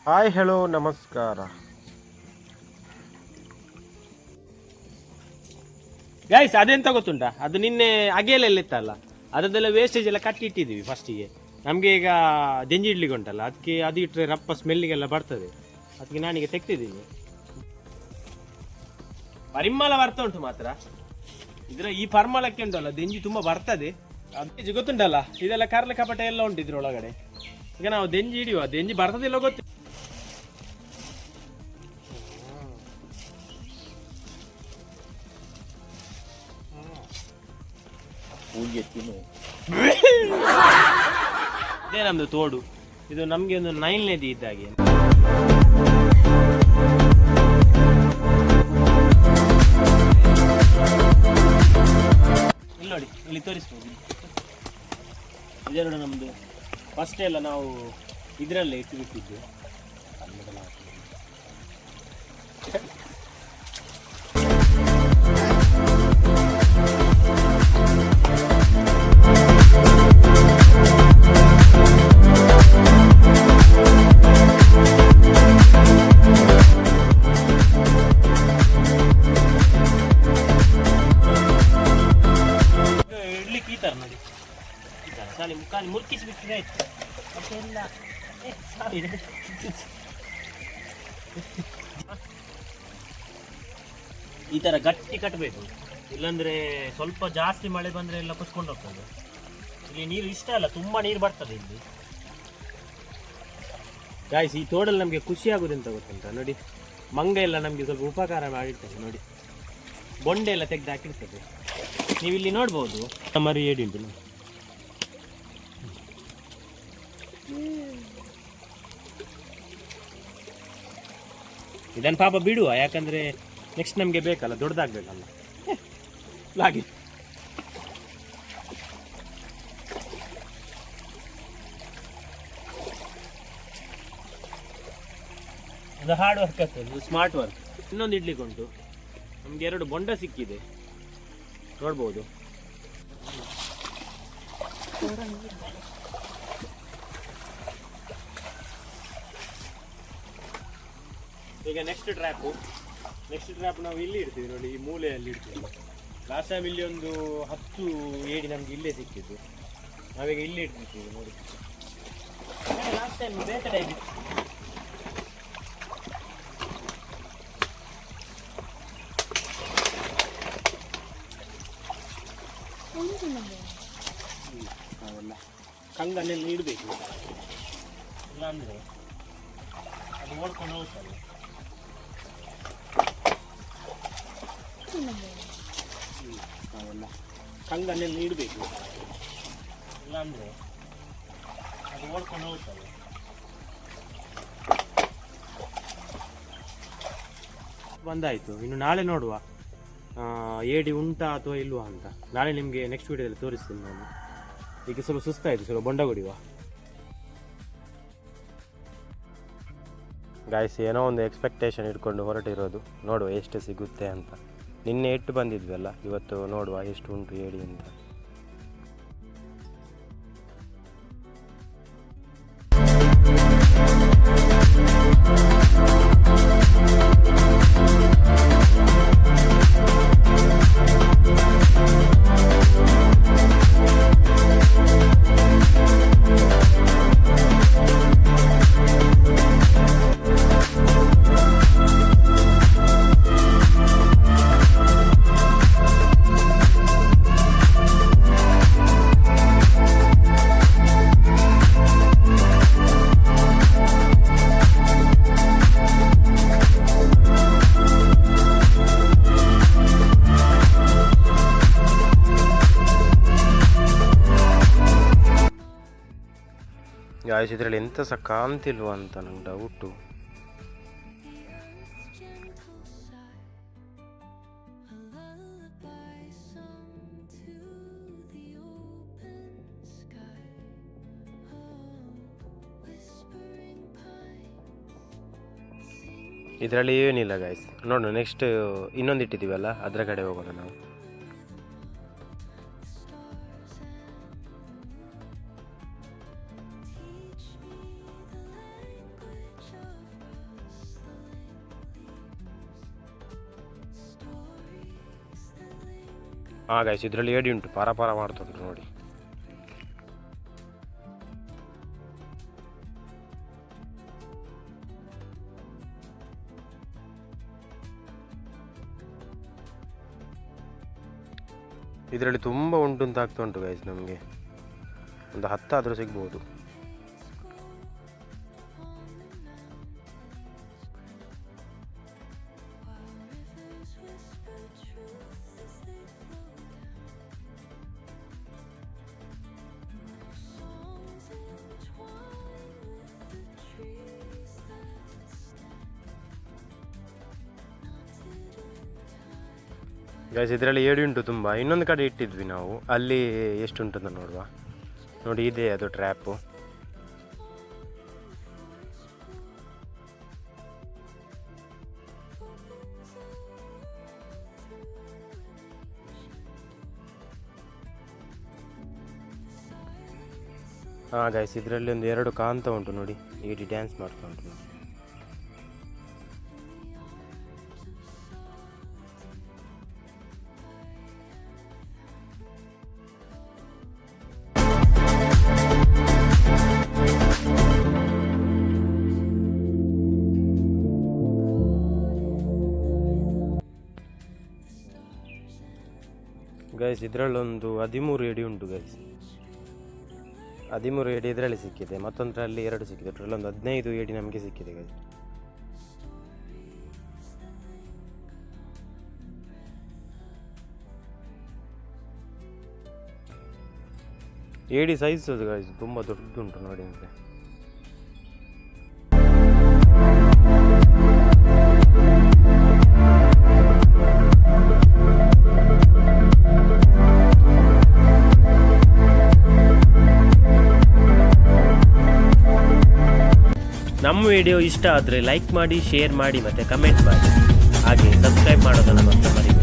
Hi hello ನಮಸ್ಕಾರ guys. ಅದೆಂತ ಗೊತ್ತುಂಟಾ, ಅದು ನಿನ್ನೆ ಅಗೆಲೆಲ್ಲ ಇತ್ತಲ್ಲ, ಅದನ್ನೆಲ್ಲ ವೇಸ್ಟೇಜ್ ಎಲ್ಲ ಕಟ್ಟಿ ಇಟ್ಟಿದ್ದೀವಿ ಫಸ್ಟಿಗೆ. ನಮಗೆ ಈಗ ದೆಂಜಿ ಇಡ್ಲಿಕ್ಕೆ ಉಂಟಲ್ಲ, ಅದಕ್ಕೆ ಅದು ಇಟ್ಟರೆ ರಪ್ಪ ಸ್ಮೆಲ್ಲಿಗೆಲ್ಲ ಬರ್ತದೆ, ಅದಕ್ಕೆ ನಾನೀಗ ತೆಗ್ತಿದ್ದೀನಿ. ಪರಿಮಳ ಬರ್ತಾ ಉಂಟು ಮಾತ್ರ. ಇದರ ಈ ಪರಿಮಳಕ್ಕೆ ಉಂಟಲ್ಲ ದೆಂಜಿ ತುಂಬ ಬರ್ತದೆ. ಅದು ಗೊತ್ತುಂಟಲ್ಲ, ಇದೆಲ್ಲ ಕರ್ಲೆ ಕಪಟ ಎಲ್ಲ ಉಂಟು ಇದ್ರೊಳಗಡೆ. ಈಗ ನಾವು ದೆಂಜಿ ಹಿಡಿಯುವ, ದೆಂಜಿ ಬರ್ತದಿಲ್ಲ ಗೊತ್ತು. ಇದೇ ನಮ್ದು ತೋಡು. ಇದು ನಮ್ಗೆ ಒಂದು 9 ನದಿ ಇದ್ದಾಗೆ. ಇಲ್ಲಿ ನೋಡಿ, ಇಲ್ಲಿ ತೋರಿಸ್ಬೋದು. ಇದೇ ನೋಡಿ ನಮ್ದು ಫಸ್ಟ್ ಎಲ್ಲ ನಾವು ಇದರಲ್ಲೇ ಇಟ್ಟು ಬಿಟ್ಟಿದ್ದು. ಮುಖಾಲಿ ಮುರ್ಕಿಸ್ಬಿಟ್ರೆ ಆಯ್ತು. ಮತ್ತೆಲ್ಲ ಈ ತರ ಗಟ್ಟಿ ಕಟ್ಟಬೇಕು, ಇಲ್ಲಾಂದ್ರೆ ಸ್ವಲ್ಪ ಜಾಸ್ತಿ ಮಳೆ ಬಂದ್ರೆ ಎಲ್ಲ ಕುಸ್ಕೊಂಡು ಹೋಗ್ತದೆ. ಇಲ್ಲಿ ನೀರು ಇಷ್ಟ ಅಲ್ಲ, ತುಂಬಾ ನೀರು ಬರ್ತದೆ ಇಲ್ಲಿ. ಗಾಯ್ಸ್, ಈ ತೋಡಲ್ಲಿ ನಮಗೆ ಖುಷಿ ಆಗುದೆಂತ ಗೊತ್ತುಂಟ ನೋಡಿ, ಮಂಗ ಎಲ್ಲ ನಮಗೆ ಸ್ವಲ್ಪ ಉಪಕಾರ ಮಾಡಿರ್ತದೆ ನೋಡಿ. ಬೊಂಡೆ ಎಲ್ಲ ತೆಗೆದು ಹಾಕಿರ್ತದೆ. ನೀವು ಇಲ್ಲಿ ನೋಡ್ಬೋದು, ಮರಿ ಏಡಿ ಉಂಟು ನೋಡಿ. ಇದನ್ನು ಪಾಪ ಬಿಡುವ, ಯಾಕಂದ್ರೆ ನೆಕ್ಸ್ಟ್ ನಮಗೆ ಬೇಕಲ್ಲ, ದೊಡ್ಡದಾಗಬೇಕಲ್ಲ ಹಾಗೆ. ಅದು ಹಾರ್ಡ್ ವರ್ಕ್ ಆಗ್ತದೆ, ಇದು ಸ್ಮಾರ್ಟ್ ವರ್ಕ್. ಇನ್ನೊಂದು ಇಡ್ಲಿಕ್ಕೆ ಉಂಟು, ನಮ್ಗೆ 2 ಬೊಂಡ ಸಿಕ್ಕಿದೆ ನೋಡ್ಬೋದು. ಈಗ ನೆಕ್ಸ್ಟ್ ಟ್ರ್ಯಾಪ್ ನಾವು ಇಲ್ಲಿ ಇಡ್ತೀವಿ ನೋಡಿ, ಈ ಮೂಲೆಯಲ್ಲಿ ಇಡ್ತೀವಿ. ಲಾಸ್ಟ್ ಟೈಮ್ ಇಲ್ಲಿ ಒಂದು 10 ಏಡಿ ನಮ್ಗೆ ಇಲ್ಲೇ ಸಿಕ್ಕಿದ್ದು, ನಾವೀಗ ಇಲ್ಲಿ ಇಡ್ತೀವಿ ನೋಡಿ. ಲಾಸ್ಟ್ ಟೈಮ್ ಬೇರೆ ಟೈಮ್ ಇತ್ತು. ಅವೆಲ್ಲ ಕಂಗನ್ನೆಲ್ಲ ಇಡಬೇಕು, ಇಲ್ಲಾಂದರೆ ಅದು ಓಡ್ಕೊಂಡು ಹೋಗ್ತದೆ. ನಾವೆಲ್ಲ ಕಂಗನ್ನೆಲ್ಲ ಇಡಬೇಕು, ಇಲ್ಲಾಂದರೆ ಅದು ಓಡ್ಕೊಂಡು ಹೋಗ್ತದೆ. ಬಂದಾಯಿತು, ಇನ್ನು ನಾಳೆ ನೋಡುವ ಏಡಿ ಉಂಟಾ ಅಥವಾ ಇಲ್ವಾ ಅಂತ. ನಾಳೆ ನಿಮಗೆ ನೆಕ್ಸ್ಟ್ ವೀಡಿಯೋದಲ್ಲಿ ತೋರಿಸ್ತೀನಿ ನಾನು. ಈಗ ಸ್ವಲ್ಪ ಸುಸ್ತಾಯಿತು, ಸ್ವಲ್ಪ ಬೊಂಡ ಹೊಡಿಯುವ. ಗಾಯ್ಸ್, ಏನೋ ಒಂದು ಎಕ್ಸ್ಪೆಕ್ಟೇಷನ್ ಇಟ್ಕೊಂಡು ಹೊರಟಿರೋದು, ನೋಡುವ ಎಷ್ಟು ಸಿಗುತ್ತೆ ಅಂತ. ನಿನ್ನೆ ಇಟ್ಟು ಬಂದಿದ್ವಲ್ಲ, ಇವತ್ತು ನೋಡುವ ಎಷ್ಟು ಉಂಟು ಏಡಿ ಅಂತ. ಗಾಯ್ಸ್, ಇದರಲ್ಲಿ ಎಂತ ಸಹ ಕಾಣ್ತಿಲ್ವ ಅಂತ ನಂಗೆ ಡೌಟು. ಇದರಲ್ಲಿ ಏನಿಲ್ಲ ಗಾಯ್ಸ್, ನೋಡೋಣ ನೆಕ್ಸ್ಟ್ ಇನ್ನೊಂದು ಇಟ್ಟಿದ್ದೀವಲ್ಲ ಅದರ ಕಡೆ ಹೋಗೋಣ ನಾವು. ಹಾಂ ಗೈಸ್, ಇದರಲ್ಲಿ ಏಡಿ ಉಂಟು, ಪರ ಪರ ಮಾಡ್ತುಂಟು ನೋಡಿ. ಇದರಲ್ಲಿ ತುಂಬ ಉಂಟು ಅಂತ ಆಗ್ತಾ ಉಂಟು ಗೈಸ್. ನಮಗೆ ಒಂದು 10 ಆದರೂ ಸಿಗ್ಬೋದು. ಗೈಸ್ ಇದರಲ್ಲಿ ಏಡಿ ಉಂಟು ತುಂಬ. ಇನ್ನೊಂದು ಕಡೆ ಇಟ್ಟಿದ್ವಿ ನಾವು, ಅಲ್ಲಿ ಎಷ್ಟುಂಟು ಅಂತ ನೋಡುವ. ನೋಡಿ, ಇದೆ ಅದು ಟ್ರ್ಯಾಪು. ಹಾಂ ಗೈಸ್, ಇದರಲ್ಲಿ ಒಂದು 2 ಕಾಂತ ಉಂಟು ನೋಡಿ, ಏಡಿ ಡ್ಯಾನ್ಸ್ ಮಾಡ್ತಾ ಉಂಟು ನೋಡಿ. ಗೈಸ್ ಇದರಲ್ಲೊಂದು 13 ಏಡಿ ಉಂಟು ಗೈಸ್. 13 ಏಡಿ ಇದರಲ್ಲಿ ಸಿಕ್ಕಿದೆ, ಮತ್ತೊಂದರಲ್ಲಿ 2 ಸಿಕ್ಕಿದೆ. ಅದರಲ್ಲಿ ಒಂದು 15 ಏಡಿ ನಮಗೆ ಸಿಕ್ಕಿದೆ ಗೈಸ್. ಏಡಿ ಸೈಜ್ ಅದು ಗೈಸ್, ತುಂಬ ದೊಡ್ಡದುಂಟು ನೋಡಿ ನಿಮಗೆ. ನಮ್ಮ ವಿಡಿಯೋ ಇಷ್ಟ ಆದರೆ ಲೈಕ್ ಮಾಡಿ, ಶೇರ್ ಮಾಡಿ ಮತ್ತು ಕಮೆಂಟ್ ಮಾಡಿ. ಹಾಗೆ ಸಬ್ಸ್ಕ್ರೈಬ್ ಮಾಡೋದನ್ನು ಮಾತ್ರ ಮರಿಬೇಡಿ.